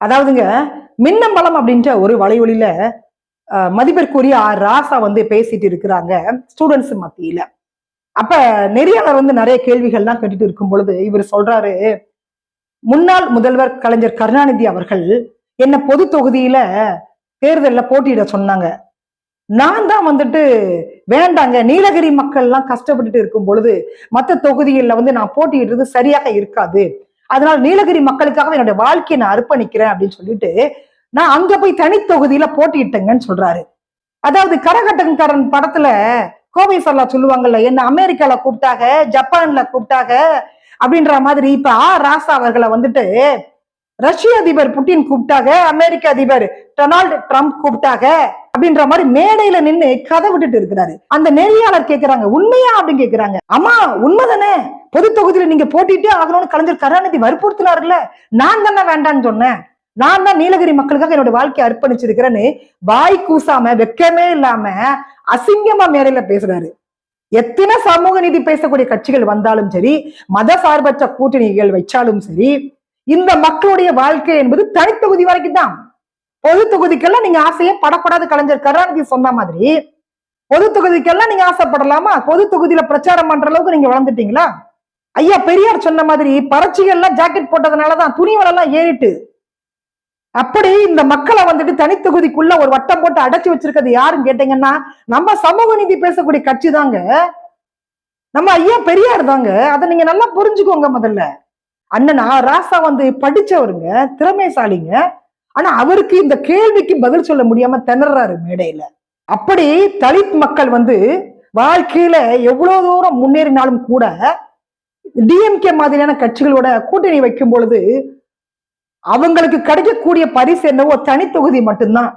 அதாவதுங்க, மின்னம்பலம் அப்படின்ற ஒரு வலைவொலியில மதிப்பிற்குரிய ராசா வந்து பேசிட்டு இருக்கிறாங்க ஸ்டூடெண்ட்ஸ் மத்தியில. அப்ப நெறியாளர் வந்து நிறைய கேள்விகள்லாம் கேட்டுட்டு இருக்கும் பொழுது இவர் சொல்றாரு, முன்னாள் முதல்வர் கலைஞர் கருணாநிதி அவர்கள் என்ன பொது தொகுதியில தேர்தல்ல போட்டியிட சொன்னாங்க. நான் தான் வந்துட்டு வேண்டாங்க, நீலகிரி மக்கள் எல்லாம் கஷ்டப்பட்டுட்டு இருக்கும் பொழுது மத்த தொகுதிகளில் வந்து நான் போட்டியிடுறது சரியாக இருக்காது, அதனால நீலகிரி மக்களுக்காக என்னுடைய வாழ்க்கையை நான் அர்ப்பணிக்கிறேன் அப்படின்னு சொல்லிட்டு நான் அங்க போய் தனி தொகுதியில போட்டியிட்டேங்கன்னு சொல்றாரு. அதாவது கரகட்டன்காரன் படத்துல கோவை சரளா சொல்லுவாங்கல்ல, என்ன அமெரிக்கால கூப்பிட்டாங்க, ஜப்பான்ல கூப்பிட்டாங்க அப்படின்ற மாதிரி இப்ப ராசா அவர்களை வந்துட்டு ரஷ்ய அதிபர் புட்டின் கூப்பிட்டாங்க, அமெரிக்க அதிபர் டொனால்டு ட்ரம்ப் கூப்பிட்டாங்க அப்படின்ற மாதிரி மேடையில நின்று கதை விட்டுட்டு இருக்கிறாரு. அந்த நெறியாளர் கேட்கிறாங்க, உண்மையா அப்படின்னு கேட்கிறாங்க. ஆமா உண்மைதானே, பொது தொகுதியில நீங்க போட்டிட்டு ஆகணும்னு கலைஞர் கருணாநிதி வற்புறுத்தினார்ல, நான் தானே வேண்டான்னு சொன்னேன், நான் தான் நீலகிரி மக்களுக்காக என்னோட வாழ்க்கையை அர்ப்பணிச்சிருக்கிறேன்னு வாய் கூசாம வெக்கமே இல்லாம அசிங்கமா மேடையில பேசுறாரு. எத்தனை சமூக நீதி பேசக்கூடிய கட்சிகள் வந்தாலும் சரி, மத சார்பற்ற கூட்டணிகள் வச்சாலும் சரி, இந்த மக்களுடைய வாழ்க்கை என்பது தனித்தொகுதி வரைக்கும் தான். பொது தொகுதிக்கெல்லாம் நீங்க ஆசையே படப்படாத கலைஞர் கருணாநிதி சொன்ன மாதிரி பொது தொகுதிக்கெல்லாம் நீங்க ஆசைப்படலாமா? பொது தொகுதியில பிரச்சாரம் பண்ற அளவுக்கு நீங்க வளர்ந்துட்டீங்களா? ஐயா பெரியார் சொன்ன மாதிரி பறச்சிகள்லாம் ஜாக்கெட் போட்டதுனாலதான் துணிவல் எல்லாம் ஏறிட்டு. அப்படி இந்த மக்களை வந்துட்டு தனித்தொகுதிக்குள்ள ஒரு வட்டம் போட்டு அடைச்சு வச்சிருக்கிறது யாருன்னு கேட்டீங்கன்னா நம்ம சமூக நீதி பேசக்கூடிய கட்சி தாங்க, நம்ம ஐயா பெரியார் தாங்க. அதை நீங்க நல்லா புரிஞ்சுக்கோங்க. முதல்ல அண்ணனா ராசா வந்து படிச்சவருங்க, திறமைசாலிங்க. ஆனா அவருக்கு இந்த கேள்விக்கு பதில் சொல்ல முடியாம திணறாரு மேடையில. அப்படி தலித் மக்கள் வந்து வாழ்க்கையில எவ்வளவு தூரம் முன்னேறினாலும் கூட டிஎம்கே மாதிரியான கட்சிகளோட கூட்டணி வைக்கும் பொழுது அவங்களுக்கு கிடைக்கக்கூடிய பரிசு என்னவோ தனி தொகுதி மட்டும்தான்.